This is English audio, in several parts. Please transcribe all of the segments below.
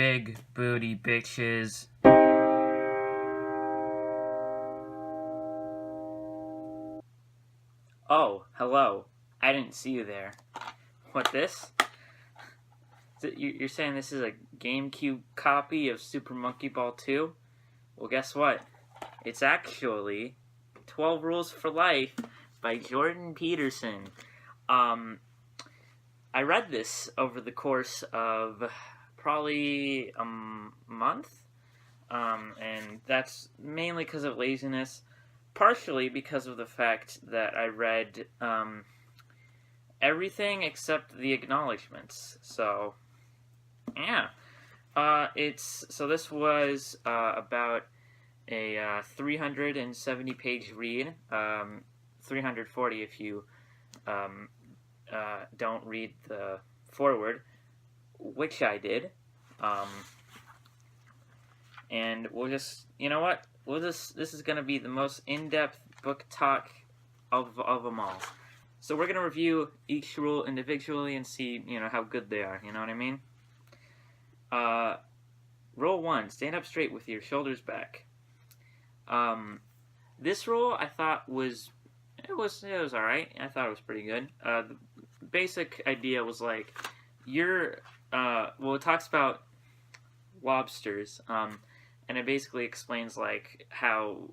big booty bitches. Oh, hello. I didn't see you there. What, this? You're saying this is a GameCube copy of Super Monkey Ball 2? Well, guess what? It's actually 12 Rules for Life by Jordan Peterson. I read this over the course of probably a month, and that's mainly because of laziness, partially because of the fact that I read everything except the acknowledgments. So, yeah. This was about a 370-page read, 340 if you don't read the foreword, which I did. And we'll just, you know what? This is going to be the most in-depth book talk of them all. So we're going to review each rule individually and see, how good they are. You know what I mean? Rule 1, stand up straight with your shoulders back. This rule I thought was alright. I thought it was pretty good. The basic idea was like, it talks about lobsters, and it basically explains like how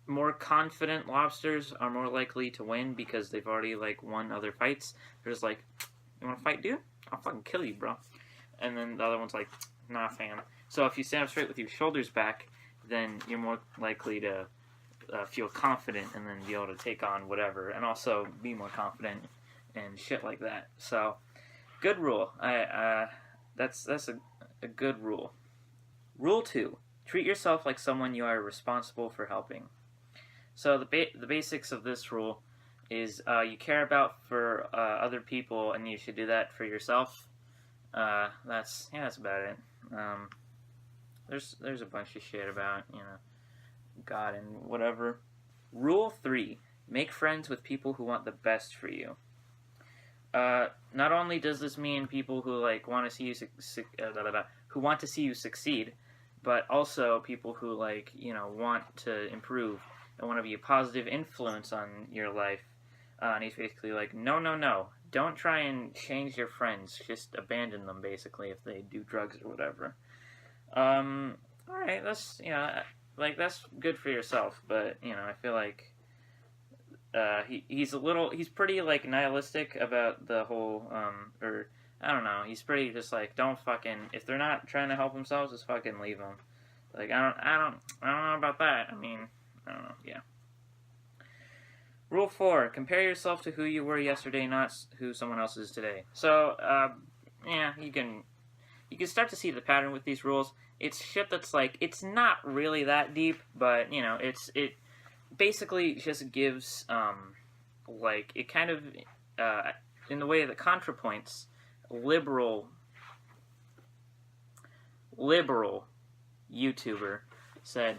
more confident lobsters are more likely to win because they've already like won other fights. They're just like, you want to fight, dude? I'll fucking kill you, bro. And then the other one's like, nah, fam. So if you stand up straight with your shoulders back, then you're more likely to feel confident and then be able to take on whatever, and also be more confident and shit like that. So, good rule. That's a good rule. Rule 2: treat yourself like someone you are responsible for helping. So the basics of this rule is you care about for other people, and you should do that for yourself. That's about it. There's a bunch of shit about God and whatever. Rule 3: make friends with people who want the best for you. Not only does this mean people who want to see you succeed, but also people who want to improve and want to be a positive influence on your life. And he's basically like, no, don't try and change your friends. Just abandon them, basically, if they do drugs or whatever. All right, that's that's good for yourself, but I feel like he's pretty nihilistic about the whole or I don't know. He's pretty just like, don't fucking, if they're not trying to help themselves, just fucking leave them. Like I don't know about that. I mean, I don't know. Yeah. Rule 4: compare yourself to who you were yesterday, not who someone else is today. So you can start to see the pattern with these rules. It's shit that's like, it's not really that deep, but it basically just gives it kind of in the way that ContraPoints, liberal YouTuber, said,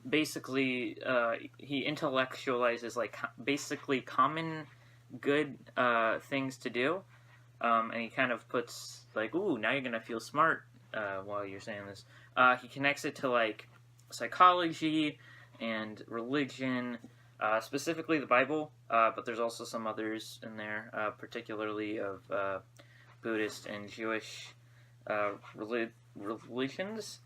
basically he intellectualizes basically common good things to do, and he kind of puts ooh, now you're gonna feel smart while you're saying this. He connects it to psychology and religion, specifically the Bible, but there's also some others in there, particularly of Buddhist and Jewish religions.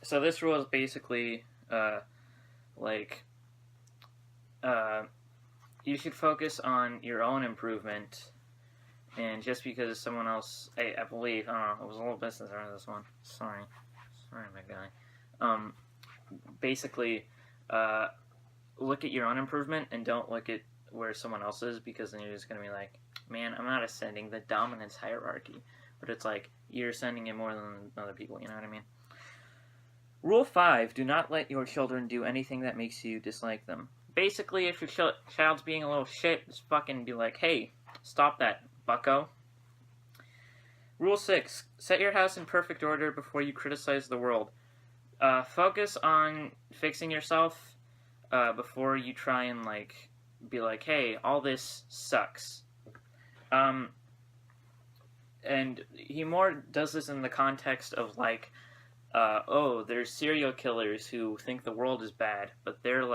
So this rule is basically you should focus on your own improvement, and just because someone else, I believe, I don't know, it was a little business around this one. Sorry, my guy. Basically, look at your own improvement and don't look at where someone else is, because then you're just going to be like, man, I'm not ascending the dominance hierarchy. But it's like, you're ascending it more than other people, you know what I mean? Rule 5: do not let your children do anything that makes you dislike them. Basically, if your child's being a little shit, just fucking be like, hey, stop that, bucko. Rule 6: set your house in perfect order before you criticize the world. Focus on fixing yourself before you try and be like, hey, all this sucks. And he more does this in the context of like, there's serial killers who think the world is bad, but they're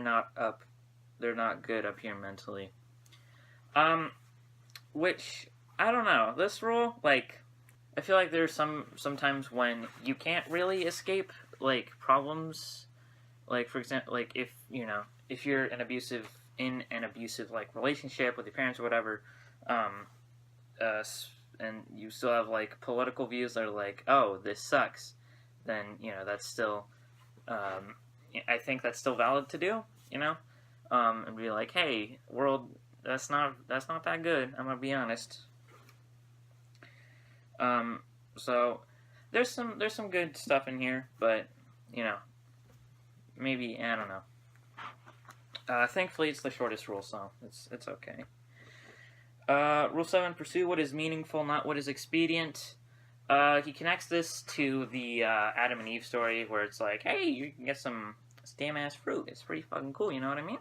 not good up here mentally. Which I don't know. This rule, like, I feel like there's sometimes when you can't really escape like problems. Like, for example, like if you're in an abusive like relationship with your parents or whatever, and you still have like political views that are like, oh, this sucks, then that's still, I think that's still valid to do, and be like, hey, world, that's not that good. I'm gonna be honest. So there's some good stuff in here, but maybe I don't know. Thankfully, it's the shortest rule, so it's okay. Rule 7: pursue what is meaningful, not what is expedient. He connects this to the Adam and Eve story, where it's like, hey, you can get some damn ass fruit. It's pretty fucking cool. You know what I mean?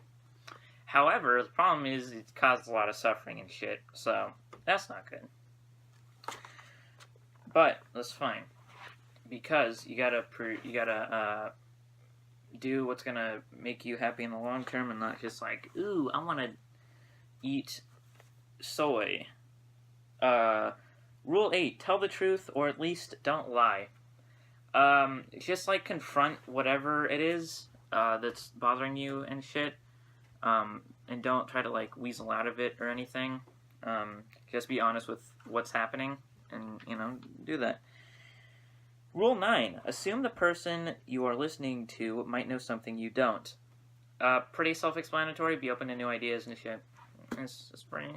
However, the problem is it caused a lot of suffering and shit, so that's not good. But that's fine, because you gotta do what's gonna make you happy in the long term, and not just like, ooh, I want to eat soy. Rule 8: tell the truth, or at least don't lie. Just like confront whatever it is that's bothering you and shit. And don't try to like weasel out of it or anything. Just be honest with what's happening, and do that. Rule 9: assume the person you are listening to might know something you don't. Pretty self-explanatory. Be open to new ideas and shit. It's pretty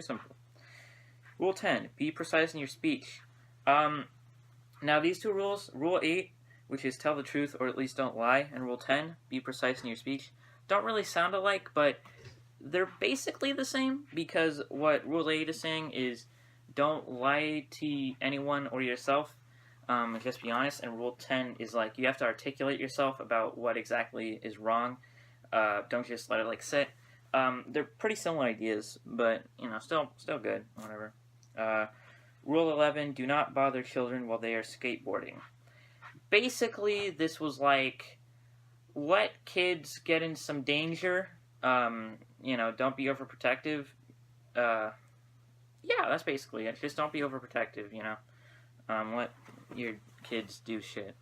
simple. Rule 10: be precise in your speech. Now these two rules, Rule 8, which is tell the truth or at least don't lie, and Rule 10, be precise in your speech, don't really sound alike, but they're basically the same, because what Rule 8 is saying is don't lie to anyone or yourself, just be honest, and Rule 10 is like you have to articulate yourself about what exactly is wrong. Don't just let it like sit. They're pretty similar ideas, but still good. Whatever. Rule 11: do not bother children while they are skateboarding. Basically, this was like, let kids get in some danger. Don't be overprotective. Yeah, that's basically it. Just don't be overprotective. Let your kids do shit.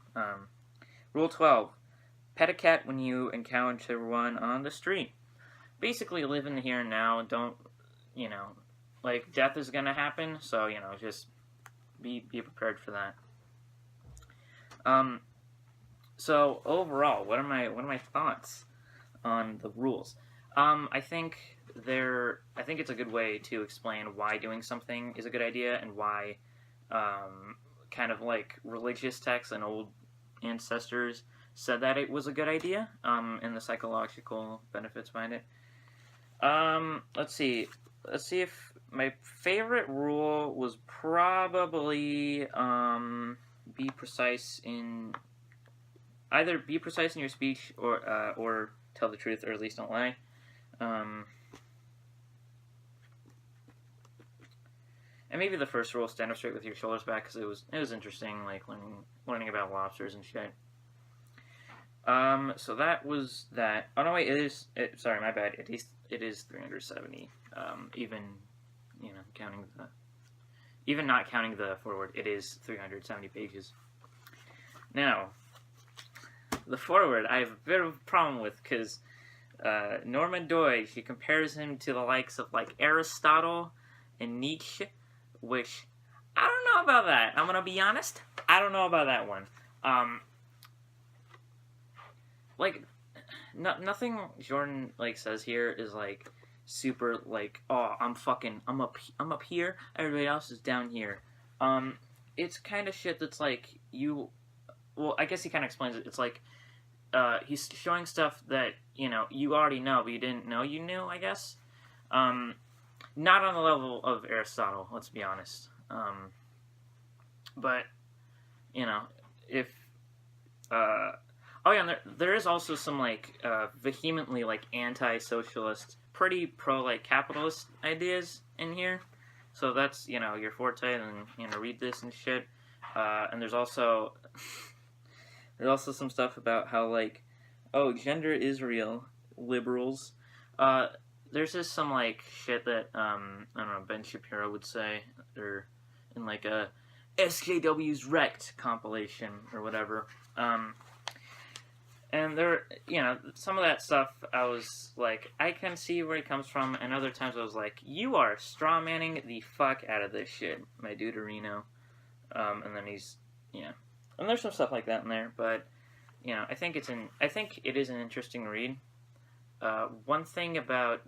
Rule 12: pet a cat when you encounter one on the street. Basically, live in the here and now. Don't, like, death is gonna happen, so, just be prepared for that. So overall, what are my thoughts on the rules? I think it's a good way to explain why doing something is a good idea, and why, kind of like religious texts and old ancestors said that it was a good idea, and the psychological benefits behind it. Let's see if my favorite rule was probably, be precise in your speech, or tell the truth, or at least don't lie. And maybe the first rule, stand up straight with your shoulders back, because it was interesting, like learning about lobsters and shit. So that was that. Oh no, wait, sorry, my bad. It is 370. Even not counting the foreword, it is 370 pages. Now, the foreword I have a bit of a problem with, because Norman Doidge, he compares him to the likes of like Aristotle and Nietzsche, which I don't know about that. I'm gonna be honest. I don't know about that one. Like, nothing Jordan like says here is like super like, oh, I'm up here, everybody else is down here. It's kind of shit that's like well, I guess he kind of explains it. It's like he's showing stuff that you already know, but you didn't know you knew, I guess. Not on the level of Aristotle, let's be honest. But if oh yeah, and there is also some like vehemently like anti-socialist pretty pro like capitalist ideas in here. So that's your forte, and read this and shit. And there's also some stuff about how like, oh, gender is real, liberals. There's just some like shit that I don't know, Ben Shapiro would say, or in like a SJW's Wrecked compilation or whatever. And there, some of that stuff I was like, I can see where it comes from, and other times I was like, you are strawmanning the fuck out of this shit, my duderino. And then and there's some stuff like that in there, but I think it is an interesting read. One thing about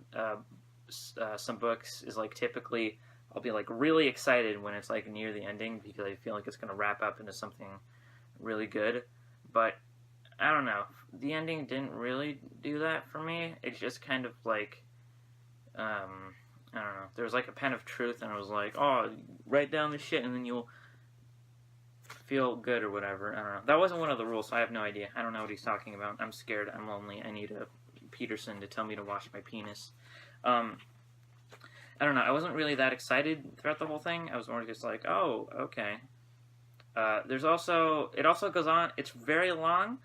some books is like typically I'll be like really excited when it's like near the ending because I feel like it's gonna wrap up into something really good, but I don't know. The ending didn't really do that for me. It's just kind of like, I don't know. There was like a pen of truth, and I was like, oh, write down this shit, and then you'll feel good or whatever. I don't know. That wasn't one of the rules, so I have no idea. I don't know what he's talking about. I'm scared. I'm lonely. I need a Peterson to tell me to wash my penis. I don't know. I wasn't really that excited throughout the whole thing. I was more just like, oh, okay. It also goes on. It's very long.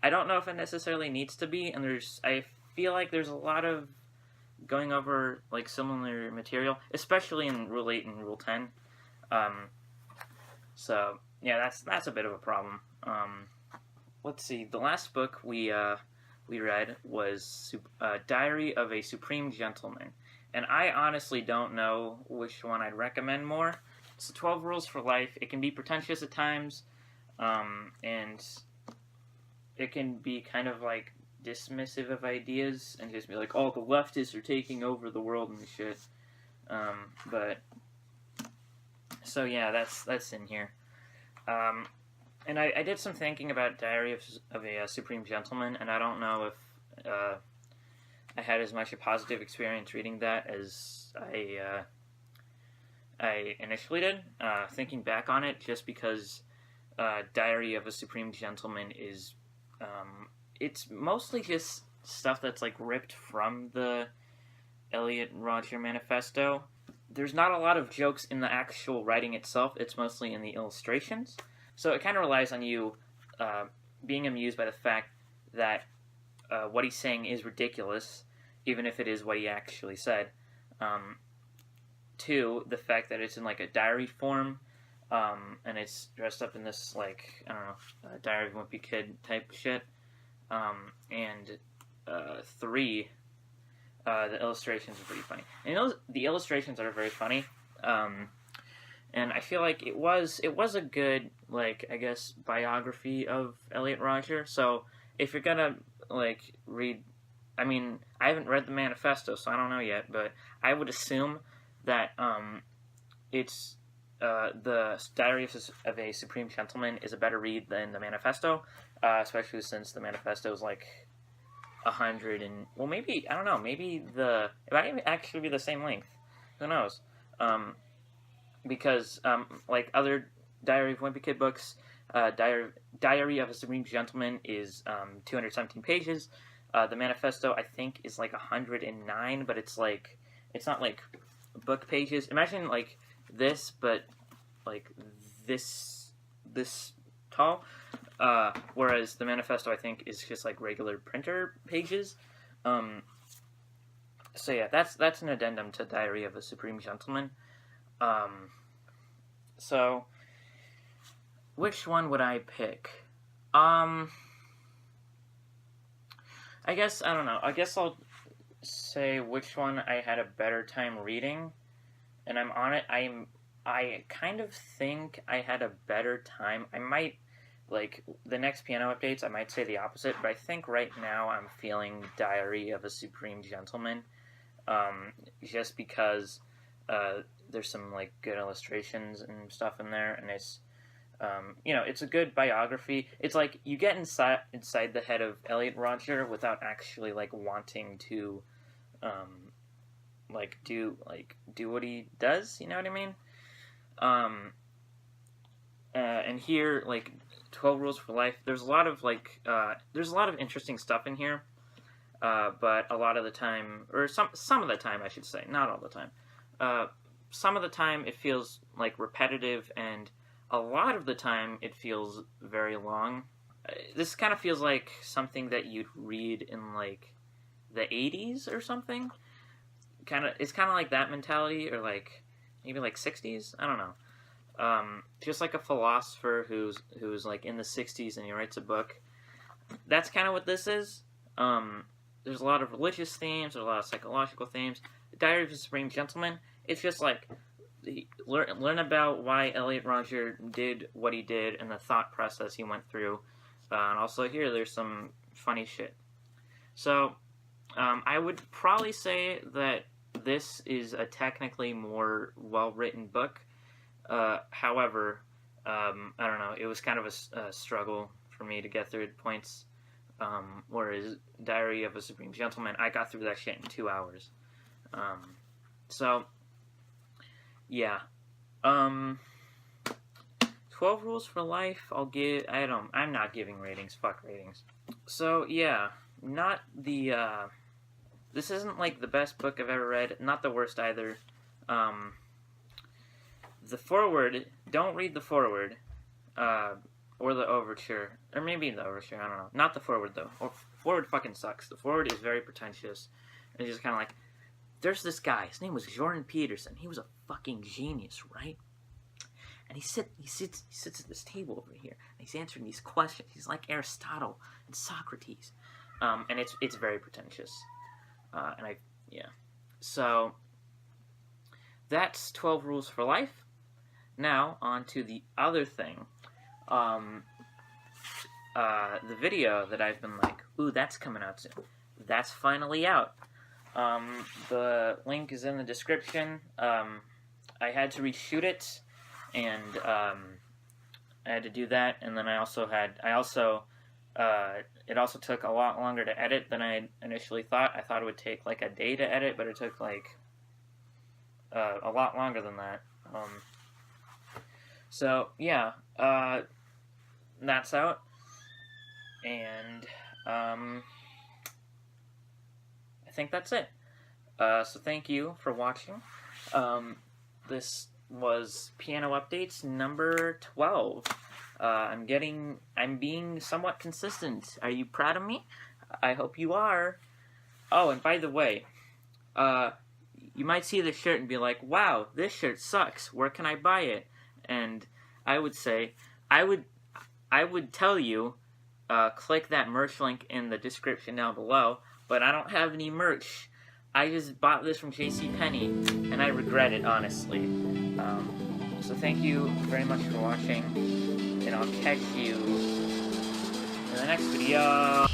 I don't know if it necessarily needs to be, and I feel like there's a lot of going over like similar material, especially in Rule 8 and Rule 10. So yeah, that's a bit of a problem. Let's see. The last book we read was Diary of a Supreme Gentleman, and I honestly don't know which one I'd recommend more. It's 12 Rules for Life. It can be pretentious at times, and it can be kind of like dismissive of ideas and just be like, oh, the leftists are taking over the world and shit. But so yeah, that's in here. And I did some thinking about Diary of a Supreme Gentleman, and I don't know if I had as much a positive experience reading that as I initially did. Thinking back on it, just because Diary of a Supreme Gentleman is it's mostly just stuff that's like ripped from the Elliot Rodger Manifesto. There's not a lot of jokes in the actual writing itself. It's mostly in the illustrations. So it kind of relies on you being amused by the fact that what he's saying is ridiculous, even if it is what he actually said. Two, the fact that it's in like a diary form, and it's dressed up in this like, I don't know, Diary of a Wimpy Kid type shit. And three, the illustrations are pretty funny. And the illustrations are very funny. And I feel like it was a good, like, I guess, biography of Elliot Rodger. So if you're gonna like read, I mean, I haven't read the manifesto, so I don't know yet, but I would assume that it's the Diary of a Supreme Gentleman is a better read than the manifesto, especially since the manifesto is like 100 and, well, maybe, I don't know, maybe it might actually be the same length. Who knows? Because like other Diary of a Wimpy Kid books, Diary of a Supreme Gentleman is 217 pages. The manifesto, I think, is like 109, but it's not like book pages. Imagine like this, but like this tall. Whereas the manifesto, I think, is just like regular printer pages. So yeah, that's an addendum to Diary of a Supreme Gentleman. So which one would I pick? I guess, I don't know. I guess I'll say which one I had a better time reading. And I'm on it. I kind of think I had a better time. I might, like, the next piano updates, I might say the opposite. But I think right now I'm feeling Diary of a Supreme Gentleman. Just because there's some, like, good illustrations and stuff in there. And it's, it's a good biography. It's like you get inside the head of Elliot Rodger without actually like wanting to, do what he does. You know what I mean? And here, like 12 Rules for Life. There's a lot of interesting stuff in here. but a lot of the time, or some of the time, I should say, not all the time. Some of the time it feels like repetitive, and a lot of the time it feels very long. This kind of feels like something that you'd read in like the 80s or something. It's kind of like that mentality, or like maybe like 60s. I don't know. Just like a philosopher who's like in the 60s and he writes a book. That's kind of what this is. There's a lot of religious themes, there's a lot of psychological themes. The Diary of a Supreme Gentleman, it's just like learn about why Elliot Rodger did what he did and the thought process he went through. And also here, there's some funny shit. So, I would probably say that this is a technically more well-written book. However, I don't know, it was kind of a struggle for me to get through points. Whereas Diary of a Supreme Gentleman, I got through that shit in 2 hours. So, yeah. 12 Rules for Life, I'm not giving ratings, fuck ratings. So, yeah, not the, this isn't, like, the best book I've ever read, not the worst either. The foreword, don't read the foreword, or the overture, or maybe the overture, I don't know. Not the foreword, though. Foreword fucking sucks. The foreword is very pretentious, and it's just kind of like, there's this guy, his name was Jordan Peterson, he was a fucking genius, right? And he sits at this table over here, and he's answering these questions. He's like Aristotle and Socrates, and it's very pretentious, So that's 12 Rules for Life. Now on to the other thing. The video that I've been like, ooh, that's coming out soon. That's finally out. The link is in the description. I had to reshoot it, and I had to do that, and then it also took a lot longer to edit than I initially thought. I thought it would take like a day to edit, but it took like a lot longer than that. So yeah, that's out, and I think that's it. So thank you for watching. This was Piano Updates number 12. I'm being somewhat consistent. Are you proud of me? I hope you are. Oh, and by the way, you might see this shirt and be like, wow, this shirt sucks. Where can I buy it? And I would say, I would tell you, click that merch link in the description down below, but I don't have any merch. I just bought this from JCPenney, and I regret it, honestly. So thank you very much for watching, and I'll catch you in the next video.